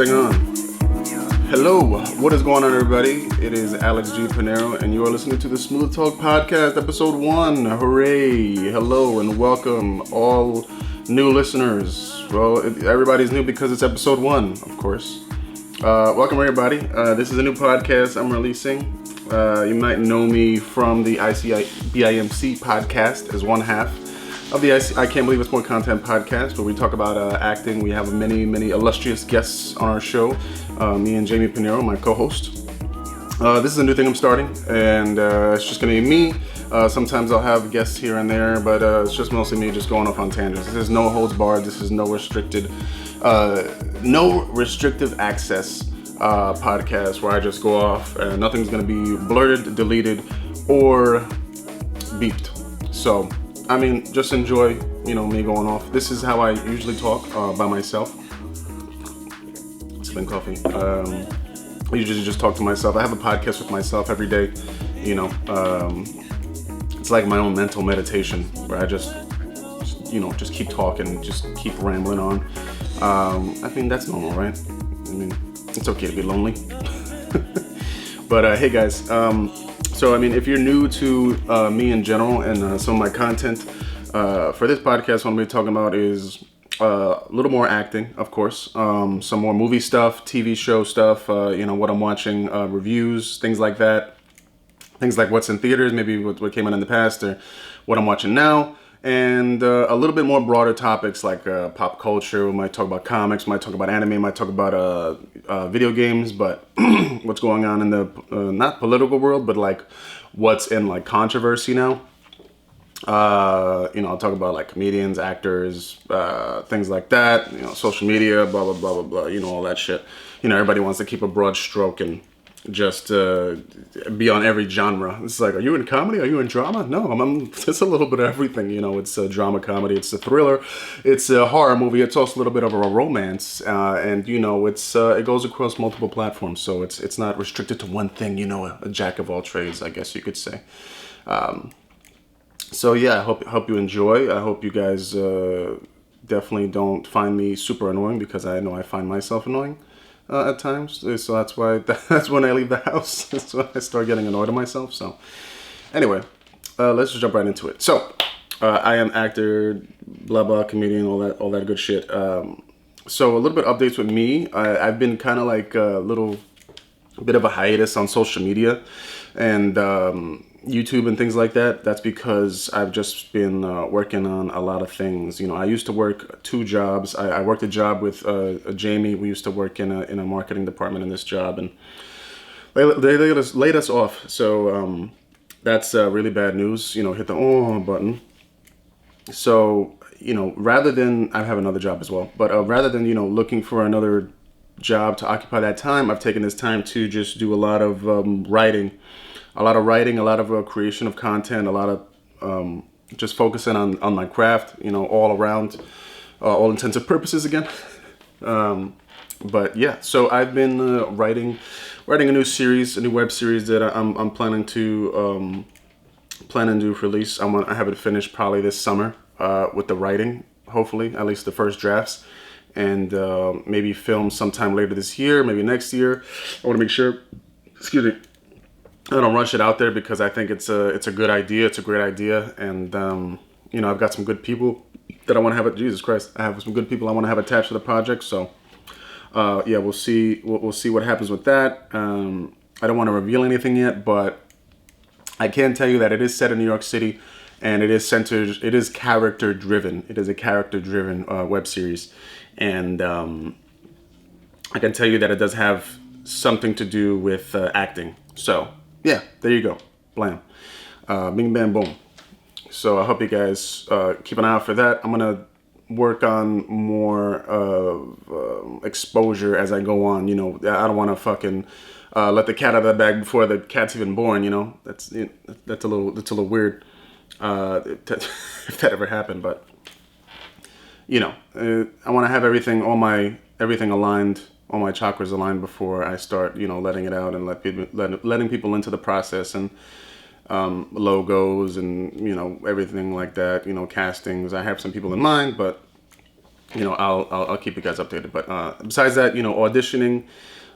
thing on. Hello, what is going on, everybody? It is Alex G. Pinero, and you are listening to the Smooth Talk Podcast, Episode 1. Hooray! Hello, and welcome, all new listeners. Well, everybody's new because it's Episode 1, of course. Welcome, everybody. This is a new podcast I'm releasing. You might know me from the ICBIMC podcast as one half of the I Can't Believe It's More Content podcast, where we talk about acting. We have many illustrious guests on our show. Me and Jamie Pinero, my co-host. This is a new thing I'm starting, and it's just going to be me. Sometimes I'll have guests here and there, but it's just mostly me just going off on tangents. This is no holds barred. This is no restrictive access podcast where I just go off and nothing's going to be blurted, deleted, or beeped. So, I mean, just enjoy, me going off. This is how I usually talk by myself. Sipping coffee. I usually just talk to myself. I have a podcast with myself every day. It's like my own mental meditation where I just keep talking, just keep rambling on. I think that's normal, right? I mean, it's okay to be lonely. But hey guys, so if you're new to me in general and some of my content, for this podcast, what I'm going to be talking about is a little more acting, of course, some more movie stuff, TV show stuff, what I'm watching, reviews, things like that, things like what's in theaters, maybe what came out in the past, or what I'm watching now, and a little bit more broader topics like pop culture. We might talk about comics, we might talk about anime, we might talk about video games, but what's going on in the, not political world, but like what's in like controversy now. I'll talk about like comedians, actors, things like that, social media, blah, blah, blah, blah, blah, all that shit. Everybody wants to keep a broad stroke and just be on every genre. It's like, are you in comedy? Are you in drama? No, it's a little bit of everything. It's a drama comedy, it's a thriller, it's a horror movie, it's also a little bit of a romance, and it goes across multiple platforms, so it's not restricted to one thing, a jack of all trades, I guess you could say. So yeah, I hope you enjoy. I hope you guys definitely don't find me super annoying, because I know I find myself annoying at times. So that's when I leave the house. That's when I start getting annoyed at myself. So anyway, let's just jump right into it. So I am actor, blah blah, comedian, all that good shit. So a little bit updates with me. I've been kind of like a little bit of a hiatus on social media and YouTube and things like that. That's because I've just been working on a lot of things. I used to work 2 jobs. I worked a job with Jamie. We used to work in a marketing department in this job, and they laid us off. So that's really bad news. Hit the button. So rather than, I have another job as well, but rather than looking for another job to occupy that time, I've taken this time to just do a lot of writing, a lot of creation of content, a lot of just focusing on my craft, all around, all intents and purposes again. But yeah, so I've been writing a new series, a new web series that I'm planning to release. I have it finished probably this summer with the writing, hopefully, at least the first drafts, and maybe film sometime later this year, maybe next year. I want to make sure, I don't rush it out there, because I think it's a good idea. It's a great idea, and I've got some good people that I want to have. Jesus Christ, I have some good people I want to have attached to the project. So yeah, we'll see. We'll see what happens with that. I don't want to reveal anything yet, but I can tell you that it is set in New York City, and it is character driven. It is a character driven web series, and I can tell you that it does have something to do with acting. So yeah, there you go. Blam. Bing, bam, boom. So I hope you guys keep an eye out for that. I'm going to work on more exposure as I go on. I don't want to fucking let the cat out of the bag before the cat's even born, That's a little weird if that ever happened. But, I want to have everything aligned, all my chakras aligned before I start, letting it out and letting people into the process, and logos and, everything like that, castings. I have some people in mind, but I'll keep you guys updated. But besides that, auditioning.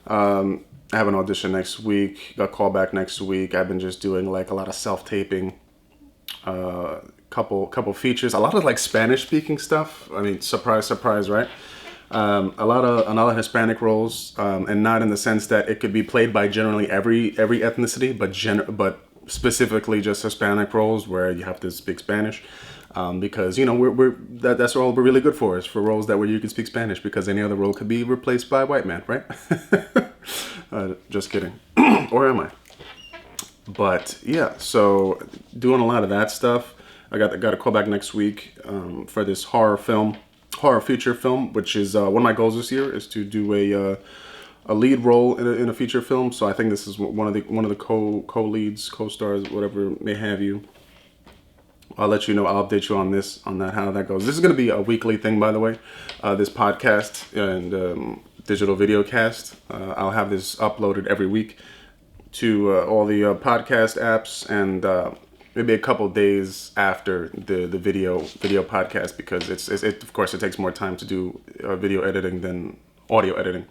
I have an audition next week. Got called back next week. I've been just doing like a lot of self-taping, couple features, a lot of like Spanish speaking stuff. I mean, surprise, surprise, right? A lot of Hispanic roles, and not in the sense that it could be played by generally every ethnicity, but specifically just Hispanic roles where you have to speak Spanish. Because that's all we're really good for, is for roles where you can speak Spanish, because any other role could be replaced by a white man, right? Just kidding. Or am I? But yeah, so doing a lot of that stuff. I got a call back next week for this horror feature film, which is one of my goals this year, is to do a lead role in a feature film. So I think this is one of the co-leads, co-stars, whatever may have you. I'll let you know. I'll update you on how that goes. This is going to be a weekly thing, by the way. This podcast and digital video cast. I'll have this uploaded every week to all the podcast apps, and maybe a couple days after the video podcast, because it of course it takes more time to do video editing than audio editing.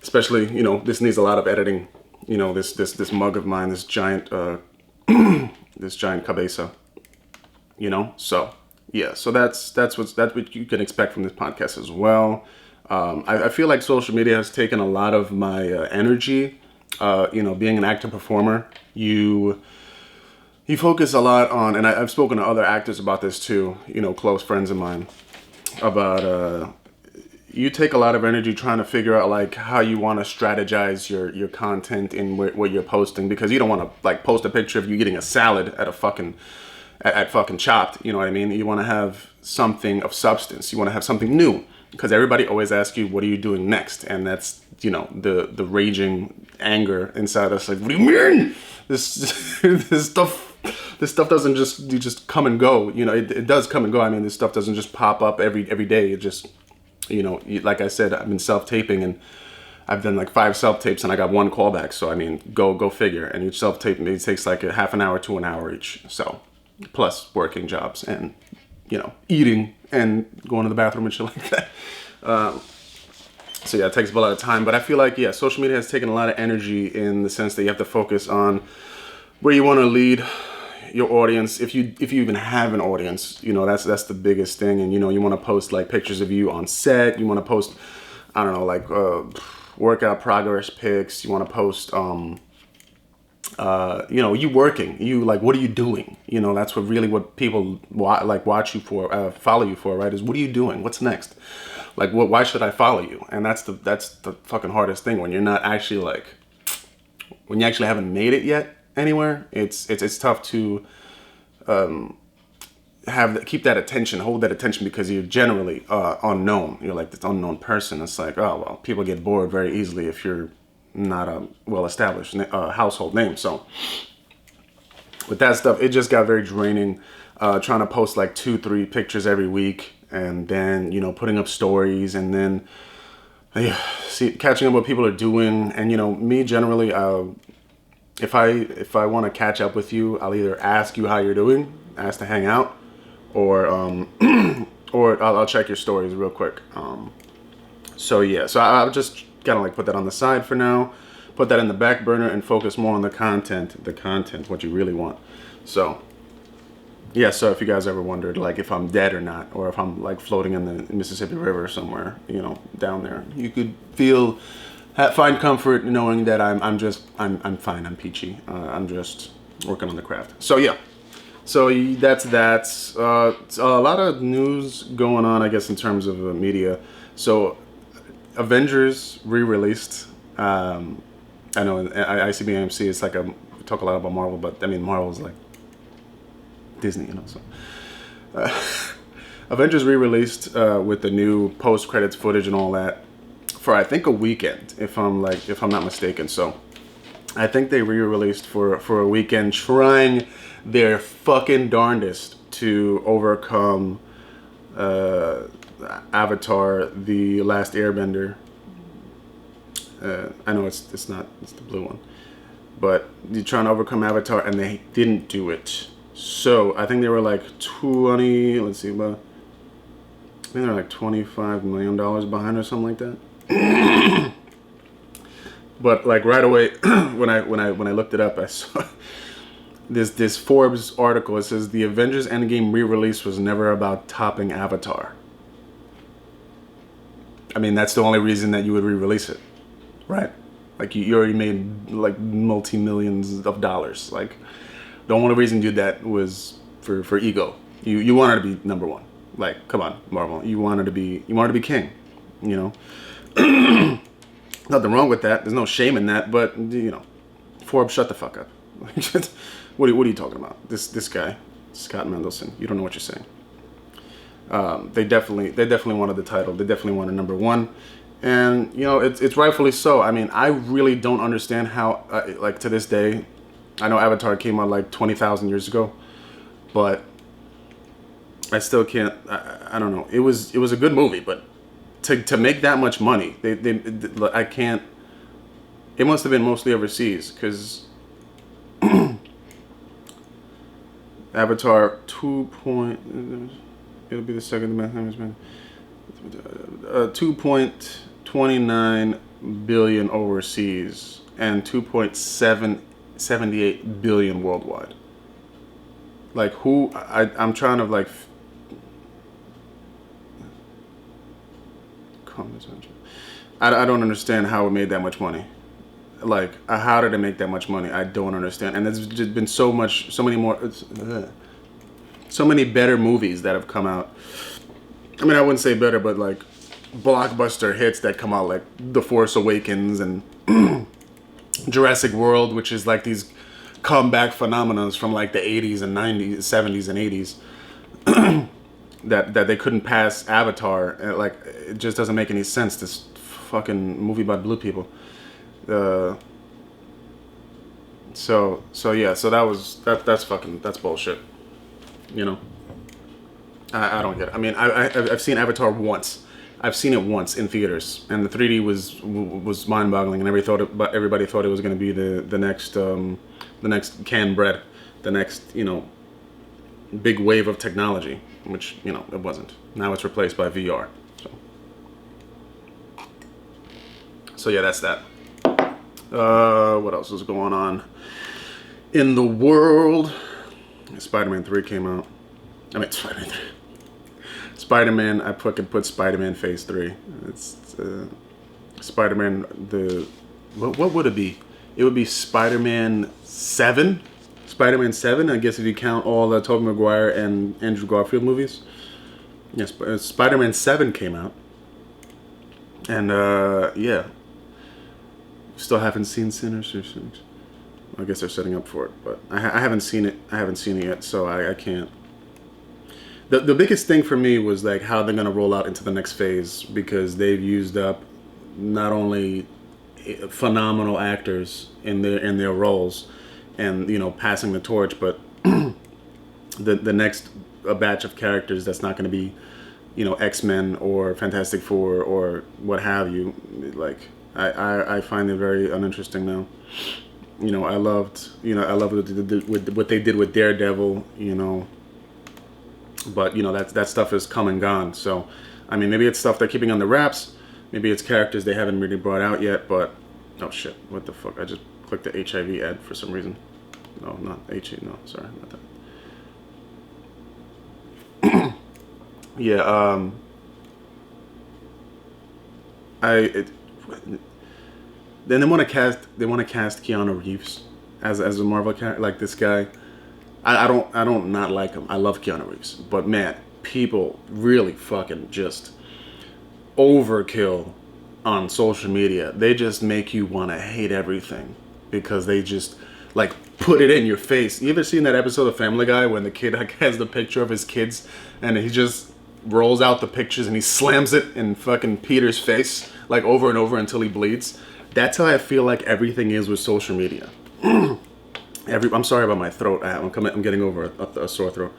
Especially, this needs a lot of editing. This mug of mine, this giant this giant cabeza. So yeah, so that's what you can expect from this podcast as well. I feel like social media has taken a lot of my energy. Being an actor performer, you focus a lot on, and I've spoken to other actors about this too, close friends of mine, about you take a lot of energy trying to figure out like how you want to strategize your content in what you're posting, because you don't want to like post a picture of you eating a salad at fucking Chopped. You know what I mean? You want to have something of substance. You want to have something new, because everybody always asks you, what are you doing next? And that's, the raging anger inside us. Like, what do you mean? This stuff doesn't just come and go. It does come and go. I mean, this stuff doesn't just pop up every day. It just, like I said, I've been self-taping, and I've done like 5 self-tapes, and I got 1 callback. So, I mean, go figure. And each self-tape, it takes like a half an hour to an hour each. So, plus working jobs and, eating and going to the bathroom and shit like that. So yeah, it takes a lot of time. But I feel like, yeah, social media has taken a lot of energy, in the sense that you have to focus on where you want to lead your audience. If you even have an audience, that's the biggest thing. And, you want to post like pictures of you on set. You want to post, I don't know, like workout progress pics. You want to post, you working, you like, what are you doing? That's what people watch you for, follow you for, right? Is what are you doing? What's next? Like, why should I follow you? And that's the fucking hardest thing, when you're not actually when you actually haven't made it yet anywhere. It's tough to keep that attention, hold that attention, because you're generally unknown. You're like this unknown person. It's like, oh well, people get bored very easily if you're not a well-established household name. So with that stuff, it just got very draining, trying to post like 2-3 pictures every week, and then putting up stories, and then catching up what people are doing. And me generally, if I want to catch up with you, I'll either ask you how you're doing, ask to hang out, or or I'll check your stories real quick. So yeah, so I'll just kind of like put that on the side for now, put that in the back burner, and focus more on the content, what you really want. So yeah, so if you guys ever wondered like if I'm dead or not, or if I'm like floating in the Mississippi River somewhere, down there, you could find comfort knowing that I'm fine, I'm peachy, I'm just working on the craft. So yeah, so that's a lot of news going on, I guess, in terms of media. So Avengers Rereleased. I know in ICB AMC, it's like we talk a lot about Marvel, but I mean, Marvel's like Disney, so. Avengers Rereleased with the new post-credits footage and all that, for I think a weekend, if I'm not mistaken. So I think they re-released for a weekend, trying their fucking darndest to overcome Avatar: The Last Airbender. I know it's the blue one, but they're trying to overcome Avatar, and they didn't do it. So I think they were like 20. Let's see, think they're like $25 million behind or something like that. But like right away, when I looked it up, I saw this Forbes article. It says the Avengers Endgame re-release was never about topping Avatar. I mean, that's the only reason that you would re-release it, right? Like you already made like multi-millions of dollars. Like the only reason you did that was for ego. You wanted to be number one. Like, come on, Marvel. You wanted to be king. You know, nothing wrong with that. There's no shame in that. But you know, Forbes, shut the fuck up. What are you talking about? This guy, Scott Mendelson. You don't know what you're saying. They definitely wanted the title. They definitely wanted number one, and you know it's rightfully so. I mean, I really don't understand how like to this day. I know Avatar came out like 20,000 years ago, but I still can't. I don't know. It was a good movie, but to make that much money, I can't. It must have been mostly overseas because Avatar 2. It'll be the second management. 2.29 billion overseas and 2.778 billion worldwide. Like who? I'm trying to like. I don't understand how it made that much money. Like, how did it make that much money? I don't understand. And there's just been so many better movies that have come out. I mean, I wouldn't say better, but like blockbuster hits that come out, like The Force Awakens and Jurassic World, which is like these comeback phenomenons from like the 80s and 90s, 70s and 80s. that they couldn't pass Avatar. Like, it just doesn't make any sense. This fucking movie about blue people. So that's bullshit. You know, I don't get it. I mean, I've seen Avatar once. I've seen it once in theaters, and the 3D was mind-boggling, and everybody thought it was going to be the next canned bread, the next big wave of technology, which it wasn't. Now it's replaced by VR. So yeah, that's that. What else is going on in the world? Spider-Man 3 came out. I mean, Spider-Man 3. Spider-Man, I could put Spiderman Phase 3. It's Spider-Man, what would it be? It would be Spider-Man 7? Spider-Man 7, I guess if you count all the Tobey Maguire and Andrew Garfield movies. Yes, Spider-Man 7 came out. And, yeah. Still haven't seen Sinners or Sinners. I guess they're setting up for it, but I haven't seen it. I haven't seen it yet, so I can't. The biggest thing for me was like how they're gonna roll out into the next phase, because they've used up not only phenomenal actors in their roles, and passing the torch, but the next batch of characters that's not going to be X-Men or Fantastic Four or what have you. Like I find it very uninteresting now. I loved what they did with Daredevil, but that stuff is come and gone. So I mean, maybe it's stuff they're keeping on the wraps, maybe it's characters they haven't really brought out yet. But oh shit, what the fuck, I just clicked the HIV ad for some reason. No, not HIV, no, sorry, not that. Yeah, then they want to cast Keanu Reeves as a Marvel character, like this guy. I don't not like him. I love Keanu Reeves, but man, people really fucking just overkill on social media. They just make you want to hate everything because they just like put it in your face. You ever seen that episode of Family Guy when the kid has the picture of his kids and he just rolls out the pictures and he slams it in fucking Peter's face like over and over until he bleeds? That's how I feel like everything is with social media. I'm sorry about my throat. I'm getting over a sore throat.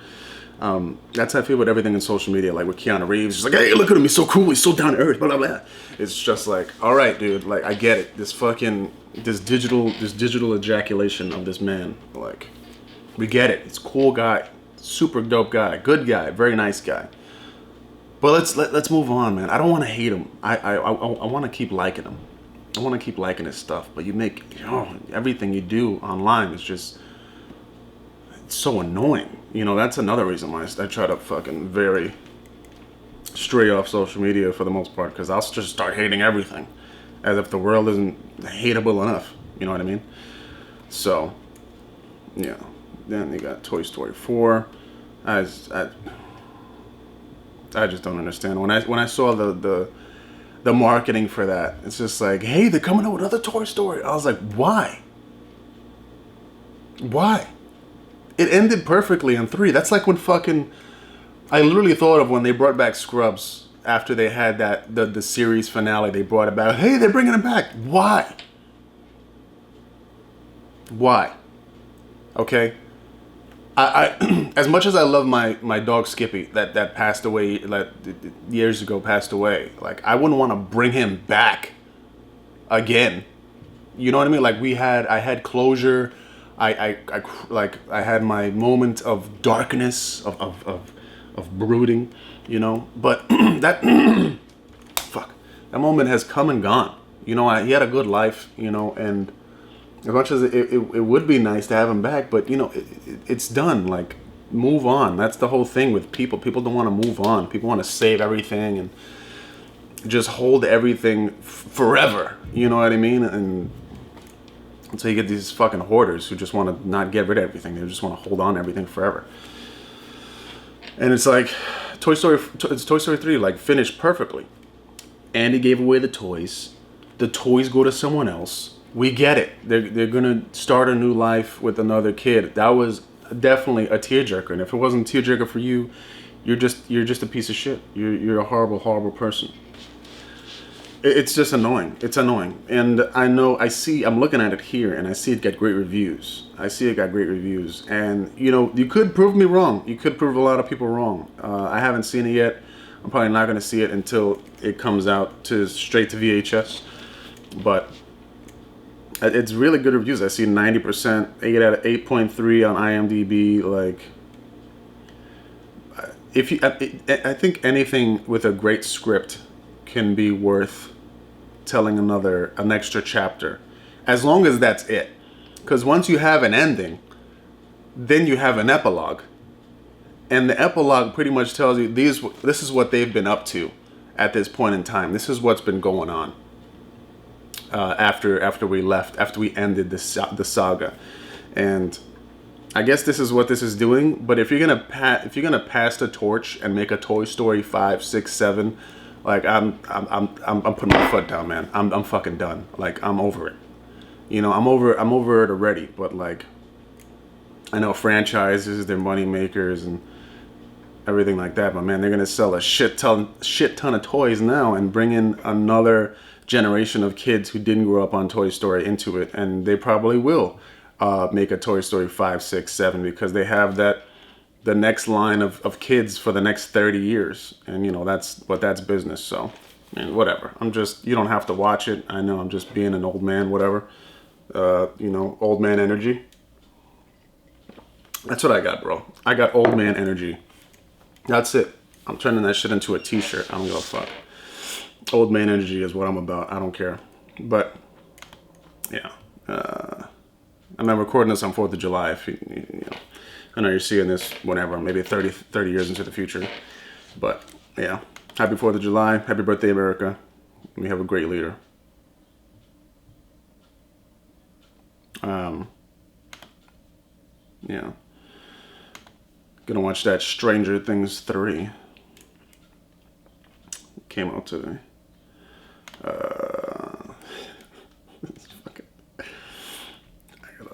That's how I feel with everything in social media. Like with Keanu Reeves, just like, hey, look at him, he's so cool, he's so down to earth, blah blah blah. It's just like, all right, dude. Like, I get it. This digital ejaculation of this man. Like, we get it. It's a cool guy, super dope guy, good guy, very nice guy. But let's move on, man. I don't want to hate him. I want to keep liking him. I want to keep liking his stuff. But you make everything you do online is just it's so annoying. You know, that's another reason why I try to fucking very stray off social media for the most part, because I'll just start hating everything, as if the world isn't hateable enough. You know what I mean? So, yeah. Then you got Toy Story 4. I just don't understand. When I saw the marketing for that, it's just like, hey, they're coming out with another Toy Story. I was like, why? Why? It ended perfectly in 3. That's like when fucking... I literally thought of when they brought back Scrubs after they had that the series finale. They brought it back. Hey, they're bringing it back. Why? Why? Okay? I as much as I love my dog Skippy that passed away, that years ago passed away, like I wouldn't want to bring him back again. You know what I mean? Like I had closure. I had my moment of darkness, of brooding, you know. But that that moment has come and gone. You know, he had a good life, you know, and as much as it would be nice to have him back, but you know, it's done. Like, move on. That's the whole thing with people. People don't want to move on. People want to save everything and just hold everything forever. You know what I mean? And so you get these fucking hoarders who just want to not get rid of everything. They just want to hold on to everything forever. And it's like Toy Story 3 like finished perfectly. Andy gave away the toys. The toys go to someone else. We get it. They're gonna start a new life with another kid. That was definitely a tearjerker. And if it wasn't a tearjerker for you, you're just a piece of shit. You're a horrible person. It's just annoying. It's annoying. And I'm looking at it here, and I see it got great reviews. And you know, you could prove me wrong. You could prove a lot of people wrong. I haven't seen it yet. I'm probably not gonna see it until it comes out straight to VHS. But it's really good reviews. I see 90%, 8 out of 8.3 on IMDb. Like, I think anything with a great script can be worth telling an extra chapter, as long as that's it. Because once you have an ending, then you have an epilogue, and the epilogue pretty much tells you this is what they've been up to at this point in time. This is what's been going on. After we ended the saga, and I guess this is what this is doing. But if you're gonna pass the torch and make a Toy Story 5, 6, 7, like I'm putting my foot down, man. I'm fucking done. Like, I'm over it. You know, I'm over it already. But like, I know franchises, they're money makers and everything like that. But man, they're gonna sell a shit ton of toys now and bring in another generation of kids who didn't grow up on Toy Story into it, and they probably will make a Toy Story 5, 6, 7, because they have the next line of kids for the next 30 years, and you know, that's business. So, man, whatever. You don't have to watch it. I know I'm just being an old man, whatever. You know, old man energy. That's what I got, bro. I got old man energy. That's it. I'm turning that shit into a t-shirt. I don't give a fuck. Old man energy is what I'm about. I don't care. But yeah, I'm recording this on 4th of July. If you know, I know you're seeing this whenever, maybe 30 years into the future. But yeah, happy 4th of July. Happy birthday, America. We have a great leader. Yeah. Gonna watch that Stranger Things 3. Came out today.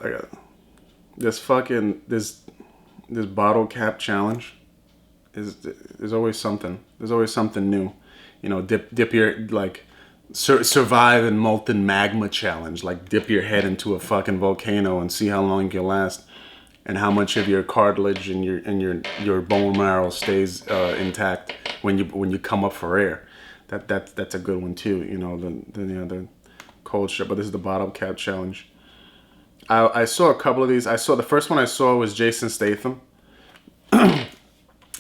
I got this bottle cap challenge. There's always something. There's always something new. You know, dip your like survive in molten magma challenge. Like, dip your head into a fucking volcano and see how long you can last, and how much of your cartilage and your bone marrow stays intact when you come up for air. That's a good one too. You know, the cold strip. But this is the bottle cap challenge. I saw a couple of these. The first one I saw was Jason Statham.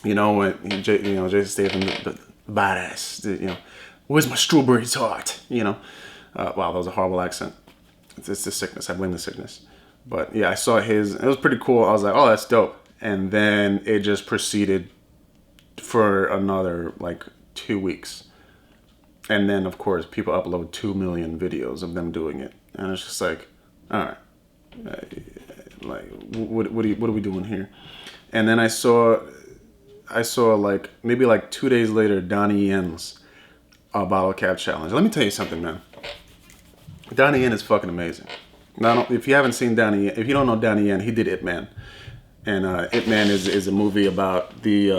You know, when Jason Statham, badass. You know, where's my strawberry tart? You know, wow, that was a horrible accent. It's the sickness. I blame the sickness. But yeah, I saw his. It was pretty cool. I was like, oh, that's dope. And then it just proceeded for another like 2 weeks. And then, of course, people upload 2 million videos of them doing it. And it's just like, all right, like, what are we doing here? And then I saw like, maybe like 2 days later, Donnie Yen's bottle cap challenge. Let me tell you something, man. Donnie Yen is fucking amazing. Now, if you haven't seen Donnie Yen, if you don't know Donnie Yen, he did Ip Man. And Ip Man is a movie about the,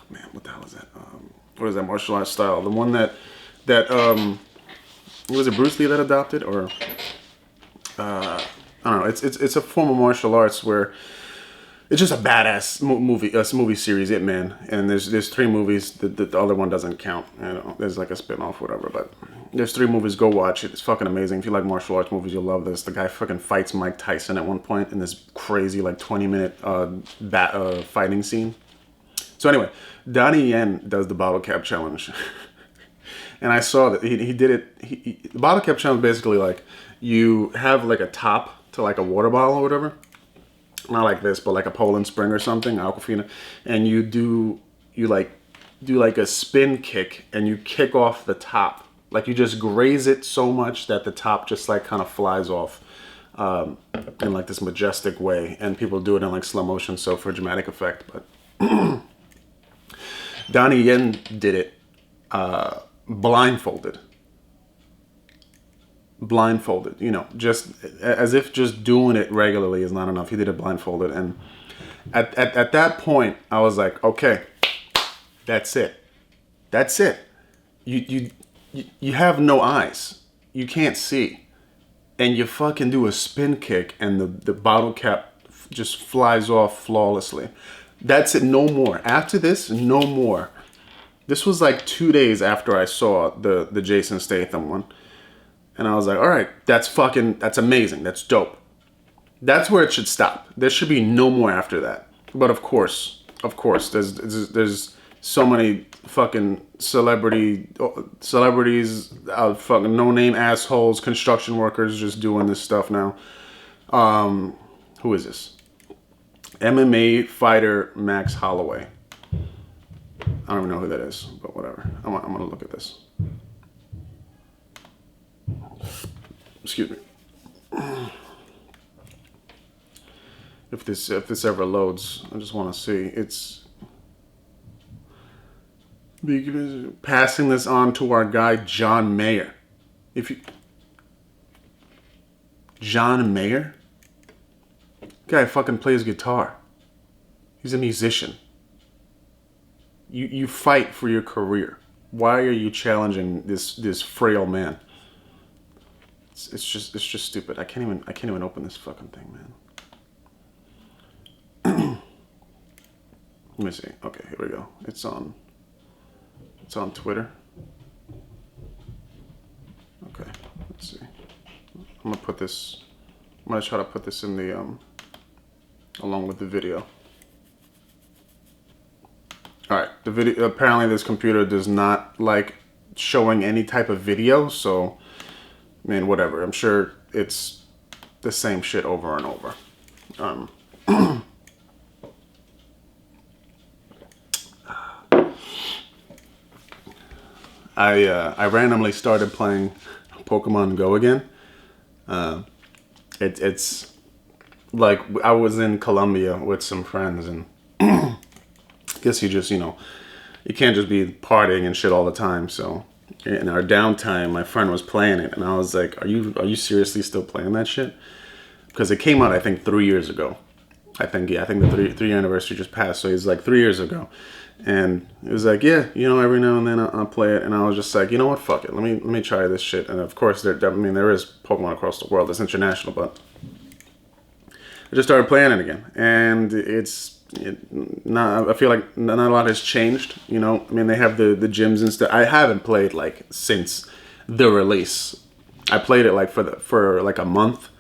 man, what the hell is that? What is that martial arts style? The one that was it Bruce Lee that adopted, or I don't know. It's a form of martial arts where it's just a badass movie series, Ip Man. And there's 3 movies. The other one doesn't count. You know, there's like a spin-off, whatever. But there's 3 movies. Go watch it. It's fucking amazing. If you like martial arts movies, you'll love this. The guy fucking fights Mike Tyson at one point in this crazy like 20-minute fighting scene. So anyway, Donnie Yen does the bottle cap challenge. And I saw that he did it. The bottle cap challenge basically like you have like a top to like a water bottle or whatever. Not like this, but like a Poland Spring or something, Aquafina. And you do like a spin kick and you kick off the top. Like you just graze it so much that the top just like kind of flies off in like this majestic way. And people do it in like slow motion, so for dramatic effect. But Donnie Yen did it blindfolded, you know, just as if just doing it regularly is not enough. He did it blindfolded. And at that point, I was like, okay, that's it. You have no eyes. You can't see. And you fucking do a spin kick and the bottle cap just flies off flawlessly. That's it, no more. After this, no more. This was like 2 days after I saw the Jason Statham one. And I was like, all right, that's amazing. That's dope. That's where it should stop. There should be no more after that. But of course, there's so many fucking celebrities, fucking no-name assholes, construction workers just doing this stuff now. Who is this? MMA fighter Max Holloway. I don't even know who that is, but whatever. I'm gonna look at this. Excuse me. If this ever loads, I just want to see. It's passing this on to our guy John Mayer. John Mayer? Guy fucking plays guitar. He's a musician. You fight for your career. Why are you challenging this frail man? It's just stupid. I can't even open this fucking thing, man. Let me see. Okay, here we go. It's on Twitter. Okay, let's see. I'm gonna try to put this in the along with the video. All right, the video. Apparently, this computer does not like showing any type of video. So, man, whatever. I'm sure it's the same shit over and over. I randomly started playing Pokemon Go again. It's like I was in Colombia with some friends, and I guess you can't just be partying and shit all the time. So in our downtime, my friend was playing it, and I was like, "Are you seriously still playing that shit?" Because it came out, I think, 3 years ago. I think the three-year anniversary just passed, so it's like 3 years ago. And it was like, yeah, every now and then I'll play it. And I was just like, you know what, fuck it. Let me try this shit. And of course, there is Pokemon across the world. It's international, but I just started playing it again. And I feel like not a lot has changed. They have the gyms and stuff. I haven't played like since the release. I played it like for like a month.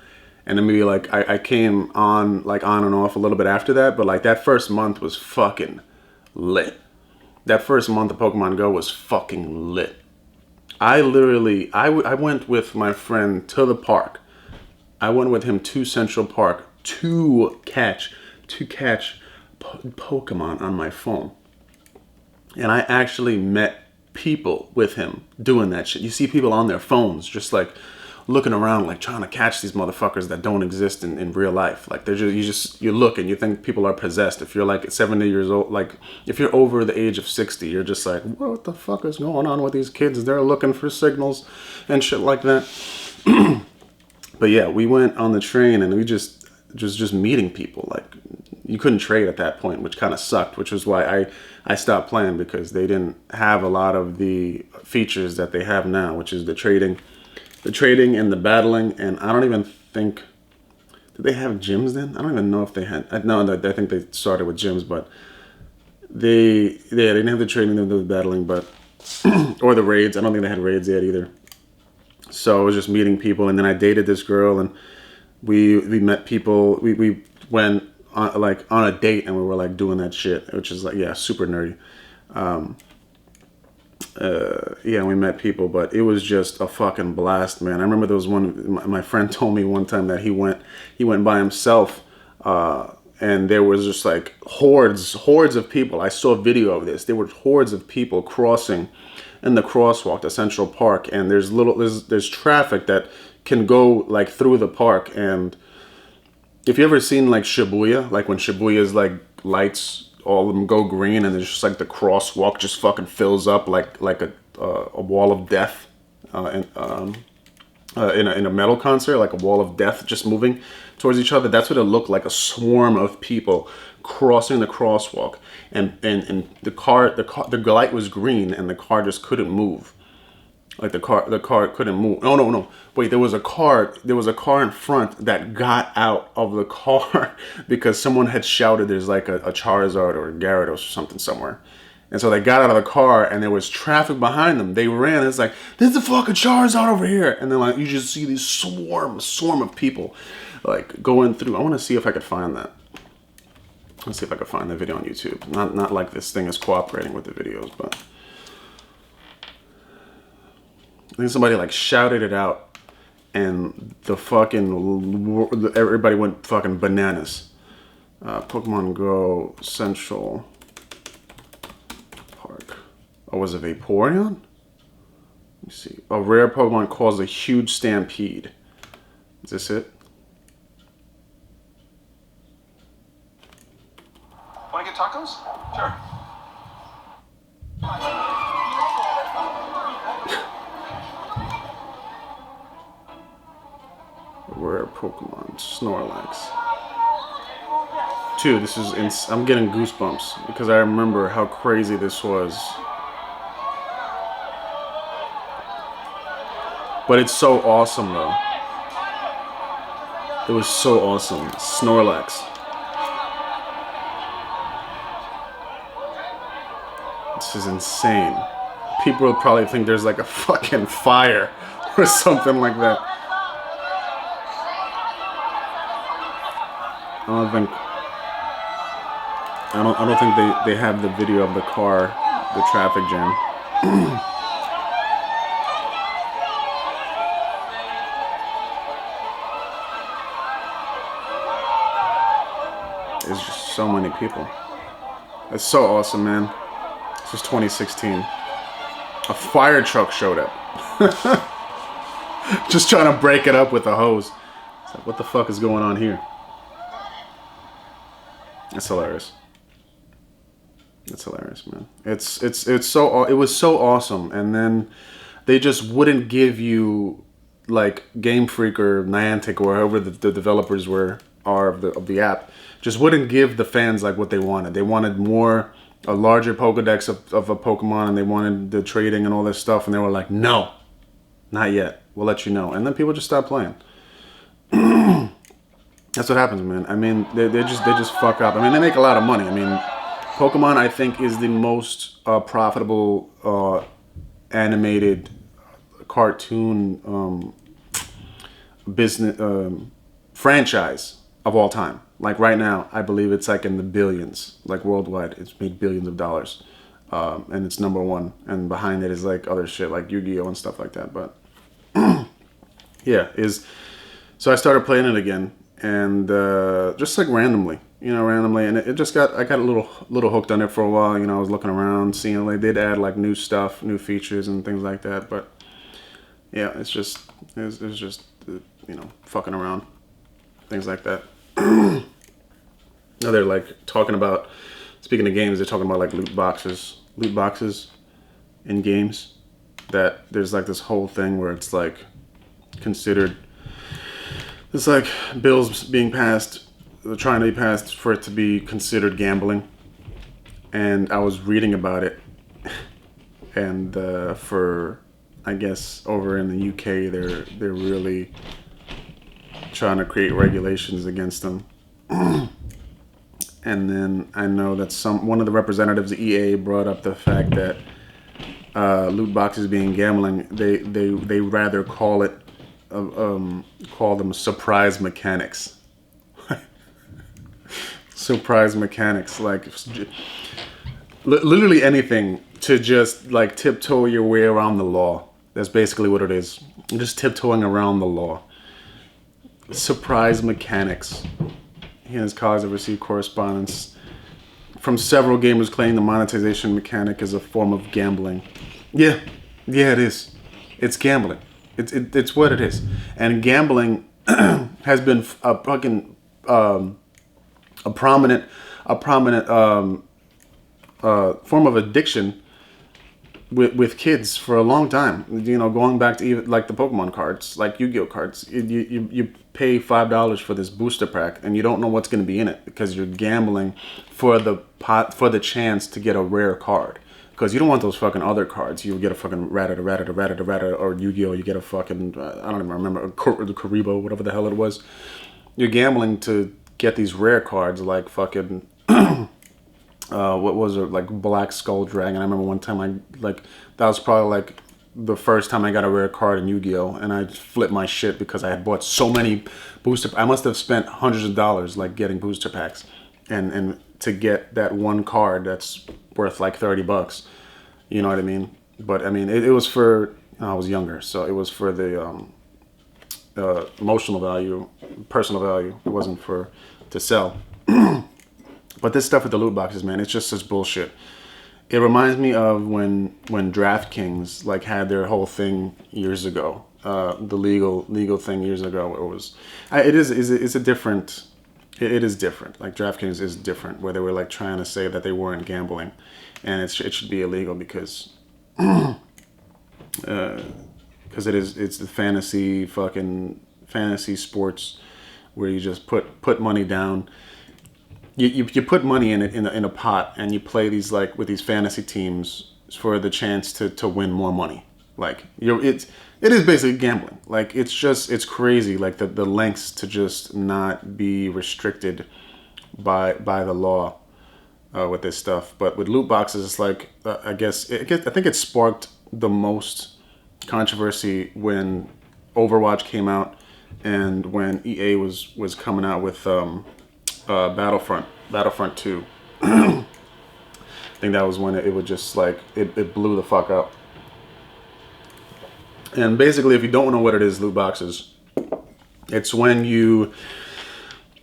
And then maybe like I came on like on and off a little bit after that. But like that first month was fucking lit. that first month of Pokemon Go was fucking lit. I literally, I went with my friend to the park. I went with him to Central Park to catch Pokemon on my phone. And I actually met people with him doing that shit. You see people on their phones just like looking around, like trying to catch these motherfuckers that don't exist in real life. Like they're just you look and you think people are possessed. If you're like 70 years old, like if you're over the age of 60, you're just like, what the fuck is going on with these kids? They're looking for signals and shit like that. But yeah, we went on the train and we just meeting people. Like you couldn't trade at that point, which kind of sucked, which was why I stopped playing, because they didn't have a lot of the features that they have now, which is the trading and the battling. And I don't even think, did they have gyms then? I don't even know if they had. No, I think they started with gyms, but they didn't have the trading, they didn't have the battling, but or the raids. I don't think they had raids yet either. So I was just meeting people, and then I dated this girl, and we met people. We went on, like on a date, and we were like doing that shit, which is like, yeah, super nerdy. Yeah, we met people, but it was just a fucking blast, man. I remember there was my friend told me one time that he went by himself, and there was just like hordes of people. I saw a video of this. There were hordes of people crossing in the crosswalk to Central Park, and there's traffic that can go like through the park. And if you ever seen like Shibuya, like when Shibuya's like lights, all of them go green, and there's just like the crosswalk just fucking fills up like a wall of death, in a metal concert, like a wall of death just moving towards each other. That's what it looked like, a swarm of people crossing the crosswalk, and the light was green, and the car just couldn't move. Like the car couldn't move. No. Wait, there was a car in front that got out of the car because someone had shouted there's like a Charizard or a Gyarados or something somewhere. And so they got out of the car, and there was traffic behind them. They ran. It's like, there's a fucking Charizard over here. And then like you just see these swarm of people like going through. I want to see if I could find that. Let's see if I could find the video on YouTube. Not like this thing is cooperating with the videos, but I think somebody like shouted it out, and everybody went fucking bananas. Pokemon Go Central Park. Oh, was it Vaporeon? Let me see. A rare Pokemon caused a huge stampede. Is this it? Want to get tacos? Sure. Rare Pokemon Snorlax. Dude, this is I'm getting goosebumps because I remember how crazy this was. But it's so awesome though. It was so awesome. Snorlax. This is insane. People will probably think there's like a fucking fire or something like that. I don't think they have the video of the car, the traffic jam. There's just so many people. It's so awesome, man. This is 2016. A fire truck showed up. Just trying to break it up with a hose. It's like, what the fuck is going on here? It's hilarious. It's hilarious, man. It was so awesome, and then they just wouldn't give you like Game Freak or Niantic or whoever the developers are of the app, just wouldn't give the fans like what they wanted. They wanted a larger Pokedex of a Pokemon, and they wanted the trading and all this stuff, and they were like, no, not yet. We'll let you know, and then people just stopped playing. That's what happens, man. I mean, they just fuck up. I mean, they make a lot of money. I mean, Pokemon, I think, is the most profitable animated cartoon business franchise of all time. Like right now, I believe it's like in the billions, like worldwide. It's made billions of dollars. and it's number one. And behind it is like other shit like Yu-Gi-Oh and stuff like that. But yeah, so I started playing it again, and just like randomly, and it just I got a little hooked on it for a while. I was looking around, seeing they did add like new stuff, new features, and things like that. But yeah, it's just fucking around, things like that. Now they're like talking about, speaking of games, they're talking about like loot boxes in games. That there's like this whole thing where it's like considered, it's like bills being passed, trying to be passed for it to be considered gambling. And I was reading about it, and for, I guess, over in the UK, they're really trying to create regulations against them. And then I know that one of the representatives of EA brought up the fact that loot boxes being gambling, they rather call them surprise mechanics. Surprise mechanics, like literally anything to just like tiptoe your way around the law. That's basically what it is. You're just tiptoeing around the law. Surprise mechanics. He and his colleagues have received correspondence from several gamers claiming the monetization mechanic is a form of gambling. Yeah, it is. It's gambling. It's what it is. And gambling has been a fucking a prominent form of addiction with kids for a long time. Going back to even like the Pokemon cards, like Yu-Gi-Oh cards. You pay $5 for this booster pack, and you don't know what's going to be in it because you're gambling for the chance to get a rare card. Because you don't want those fucking other cards. You get a fucking Rattata, or Yu-Gi-Oh! You get a fucking, I don't even remember, the Karibo, whatever the hell it was. You're gambling to get these rare cards like fucking, what was it, like Black Skull Dragon. I remember one time that was probably like the first time I got a rare card in Yu-Gi-Oh! And I flipped my shit because I had bought so many I must have spent hundreds of dollars like getting booster packs. And to get that one card that's worth like $30. You know what I mean? But I mean, it was for, I was younger, so it was for the emotional value, personal value. It wasn't to sell. But this stuff with the loot boxes, man, it's just such bullshit. It reminds me of when DraftKings like had their whole thing years ago, the legal thing years ago. It is different. Like DraftKings is different, where they were like trying to say that they weren't gambling, and it should be illegal because it's the fantasy sports where you just put money down. You put money in it in a pot, and you play these like with these fantasy teams for the chance to win more money. Like it is basically gambling. Like it's crazy. Like the lengths to just not be restricted by the law with this stuff. But with loot boxes, it's like I think it sparked the most controversy when Overwatch came out and when EA was coming out with Battlefront 2. I think that was when it would just like it blew the fuck up. And basically, if you don't know what it is, loot boxes, it's when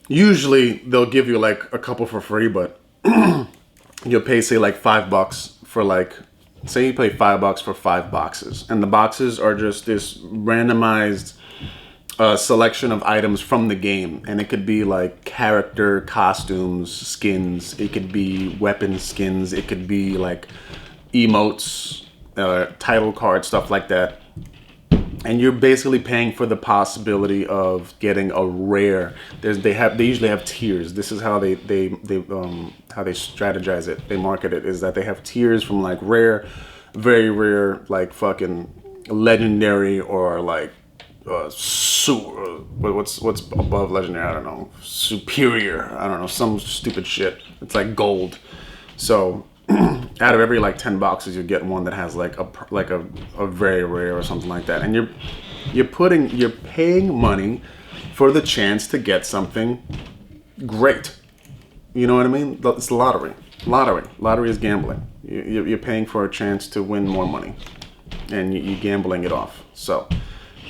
usually they'll give you like a couple for free, but you'll pay say like $5 for like, say you pay $5 for 5 boxes, and the boxes are just this randomized selection of items from the game, and it could be like character costumes, skins, it could be weapon skins, it could be like emotes, title cards, stuff like that. And you're basically paying for the possibility of getting a rare. They usually have tiers. This is how they strategize it. They market it, is that they have tiers from like rare, very rare, like fucking legendary, or like what's above legendary? I don't know. Superior. I don't know. Some stupid shit. It's like gold. So out of every like 10 boxes, you get one that has like a very rare or something like that, and you're paying money for the chance to get something great. You know what I mean? It's lottery. Lottery is gambling. You're paying for a chance to win more money, and you're gambling it off. So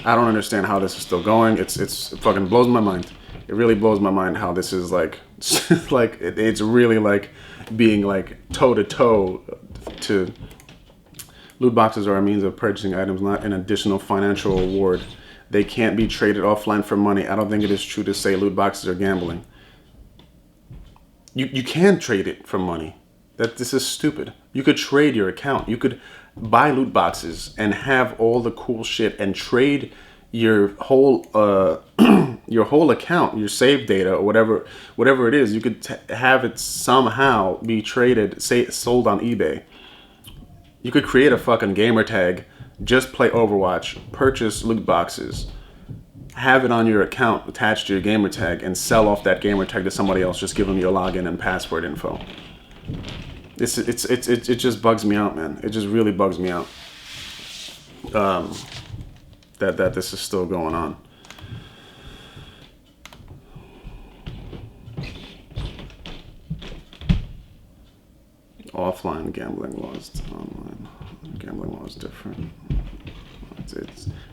I don't understand how this is still going. It fucking blows my mind. It really blows my mind how this is like like it's really like being like toe to toe to loot boxes are a means of purchasing items, not an additional financial reward. They can't be traded offline for money. I don't think it is true to say loot boxes are gambling. You can trade it for money. This is stupid. You could trade your account. You could buy loot boxes and have all the cool shit and trade your whole your whole account, your save data or whatever it is. You could have it somehow be traded, say sold on eBay. You could create a fucking gamer tag, just play Overwatch, purchase loot boxes, have it on your account attached to your gamer tag, and sell off that gamer tag to somebody else. Just give them your login and password info. It just bugs me out, man. It just really bugs me out. That this is still going on. Offline gambling laws, online gambling laws different.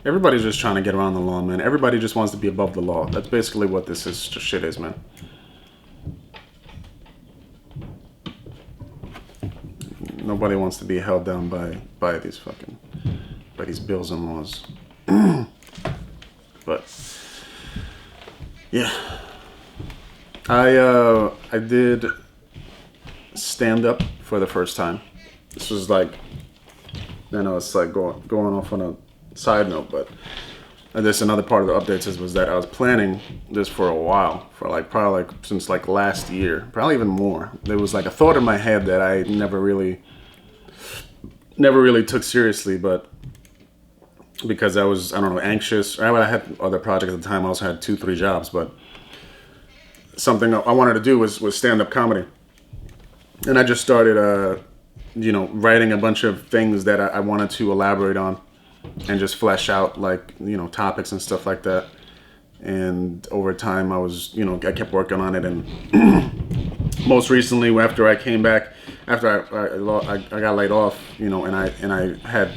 Everybody's just trying to get around the law, man. Everybody just wants to be above the law. That's basically what this shit is, man. Nobody wants to be held down by these bills and laws. But yeah, I did stand up for the first time. This was like, I know it's like going off on a side note, but this another part of the updates was that I was planning this for a while, for like probably like since like last year, probably even more. There was like a thought in my head that I never really took seriously, but because I was, I don't know, anxious. I had other projects at the time. I also had 2-3 jobs, but something I wanted to do was stand-up comedy. And I just started, writing a bunch of things that I wanted to elaborate on and just flesh out, like, topics and stuff like that. And over time, I kept working on it. And most recently, after I came back, after I got laid off, and I had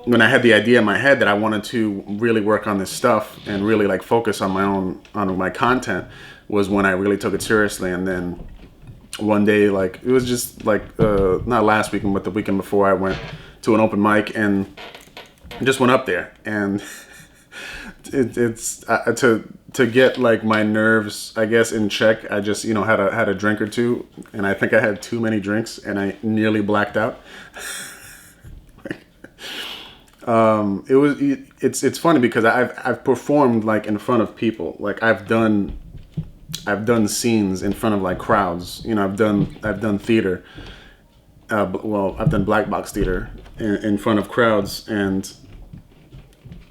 when I had the idea in my head that I wanted to really work on this stuff and really like focus on my content, was when I really took it seriously. And then one day, like, it was just like not last weekend but the weekend before, I went to an open mic and just went up there, and it's to get like my nerves, I guess, in check. I just had a drink or two, and I think I had too many drinks and I nearly blacked out. It's funny because I've performed like in front of people. Like I've done scenes in front of like crowds. I've done theater. I've done black box theater in front of crowds, and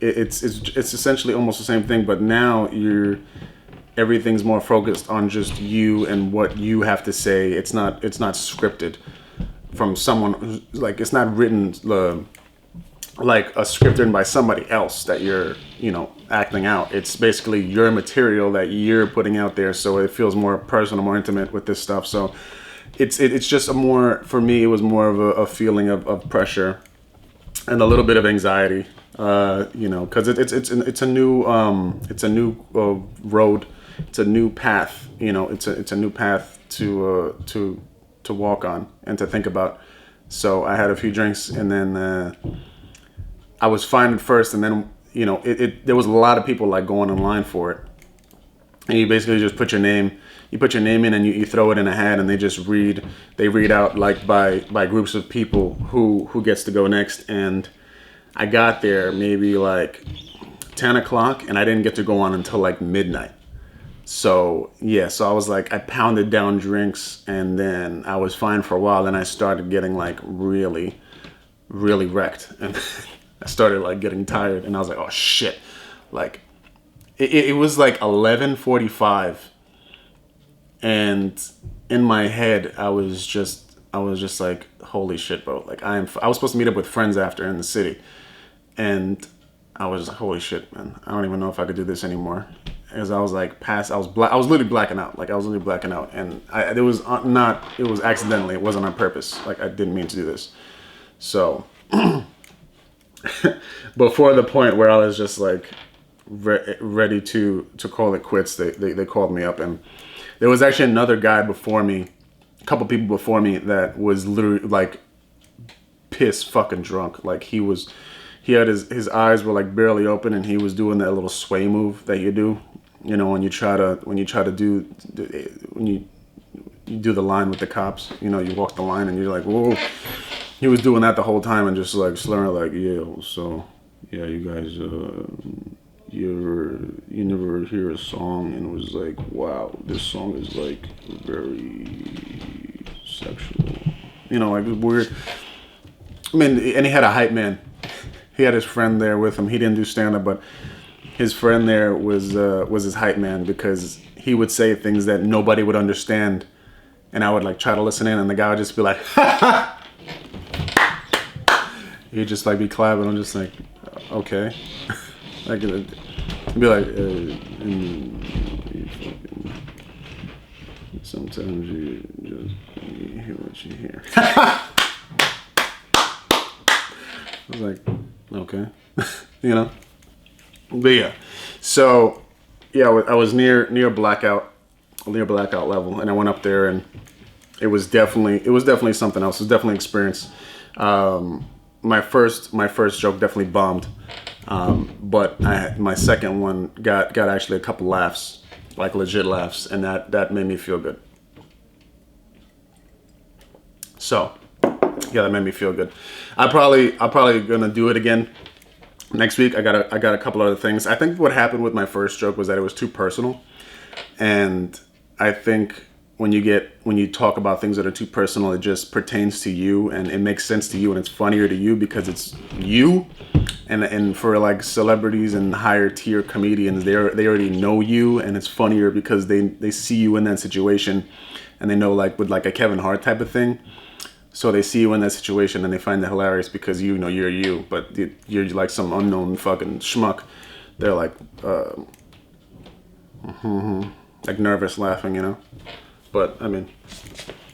it's essentially almost the same thing. But now everything's more focused on just you and what you have to say. It's not scripted from someone who's, like, it's not written like a script written by somebody else that you're acting out. It's basically your material that you're putting out there, so it feels more personal, more intimate with this stuff. So it's just for me, it was more of a feeling of pressure and a little bit of anxiety, because it's a new road, it's a new path, it's a new path to walk on and to think about. So I had a few drinks, and then I was fine at first, and then there was a lot of people like going in line for it, and you basically just put your name in, and you throw it in a hat, and they read out like by groups of people who gets to go next. And I got there maybe like 10 o'clock, and I didn't get to go on until like midnight. So I was like, I pounded down drinks, and then I was fine for a while. Then I started getting like really, really wrecked, and I started like getting tired, and I was like, oh shit. Like it was like 11:45, and in my head I was just like, holy shit, bro. Like I was supposed to meet up with friends after in the city, and I was like, holy shit, man. I don't even know if I could do this anymore. as I was like I was literally blacking out. Like I was literally blacking out, and it was accidentally. It wasn't on purpose. Like I didn't mean to do this. So before the point where I was just like ready to call it quits, they called me up, and there was actually another guy before me, a couple people before me that was literally like piss fucking drunk. Like he had his eyes were like barely open, and he was doing that little sway move that you do, you know, when you do the line with the cops, you know, you walk the line and you're like, whoa. He was doing that the whole time and just like slurring like, yeah, so yeah, you guys you never hear a song and it was like, wow, this song is like very sexual, you know, like weird. I mean, and he had a hype man. He had his friend there with him. He didn't do stand-up, but his friend there was his hype man, because he would say things that nobody would understand, and I would like try to listen in, and the guy would just be like, he'd just like be clapping. I'm just like, okay, like it'd be like, sometimes you just hear what you hear. I was like, okay, you know, but yeah, so yeah, I was near blackout level, and I went up there, and it was definitely something else. It was definitely an experience. My first joke definitely bombed, but my second one got actually a couple laughs, like legit laughs, and that made me feel good. So yeah, that made me feel good. I'm probably gonna do it again next week. I got a couple other things. I think what happened with my first joke was that it was too personal, and I think when you talk about things that are too personal, it just pertains to you and it makes sense to you, and it's funnier to you because it's you. And for like celebrities and higher tier comedians, they already know you, and it's funnier because they see you in that situation, and they know, like with like a Kevin Hart type of thing. So they see you in that situation and they find that hilarious because you know you're you, but you're like some unknown fucking schmuck. They're like, like nervous laughing, you know. But I mean,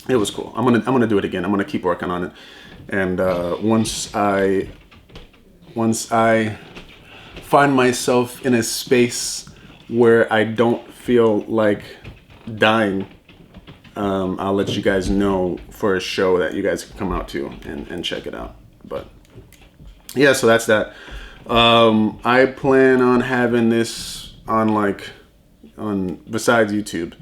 it was cool. I'm gonna do it again. I'm gonna keep working on it, and once I find myself in a space where I don't feel like dying, I'll let you guys know for a show that you guys can come out to and check it out. But yeah, so that's that. I plan on having this on besides YouTube.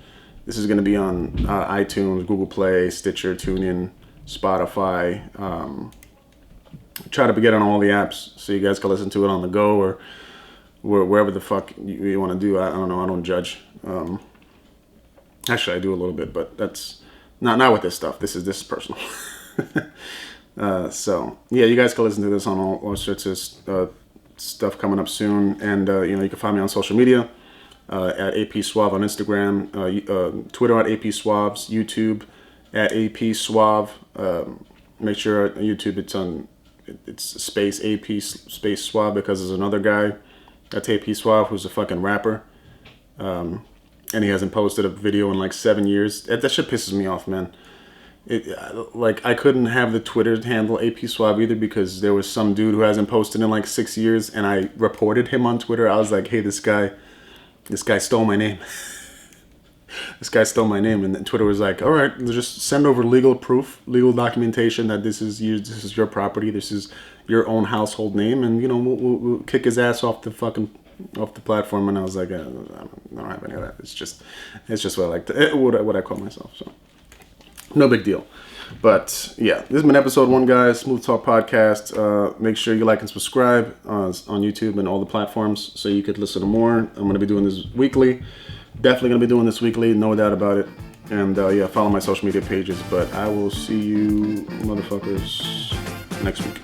This is going to be on iTunes, Google Play, Stitcher, TuneIn, Spotify. Try to get on all the apps so you guys can listen to it on the go or wherever the fuck you want to do. I don't know. I don't judge. Actually, I do a little bit, but that's not with this stuff. This is personal. So yeah, you guys can listen to this on all sorts of stuff coming up soon, and you can find me on social media at AP Suave on Instagram, Twitter at AP Suaves, YouTube at AP Suave. Make sure on YouTube it's space AP space Suave, because there's another guy that's AP Suave who's a fucking rapper. And he hasn't posted a video in like 7 years. That shit pisses me off, man. Like I couldn't have the Twitter handle AP Suave either, because there was some dude who hasn't posted in like 6 years, and I reported him on Twitter. I was like, hey, this guy stole my name. This guy stole my name, and then Twitter was like, all right, just send over legal proof, legal documentation that this is your property, this is your own household name, and we'll kick his ass off the platform. And I was like, I don't have any of that. It's just what I like to, what I call myself. So no big deal. But yeah, this has been episode 1, guys. Smooth Talk Podcast. Make sure you like and subscribe on YouTube and all the platforms so you could listen to more. I'm going to be doing this weekly. Definitely going to be doing this weekly, no doubt about it. And yeah, follow my social media pages. But I will see you motherfuckers next week.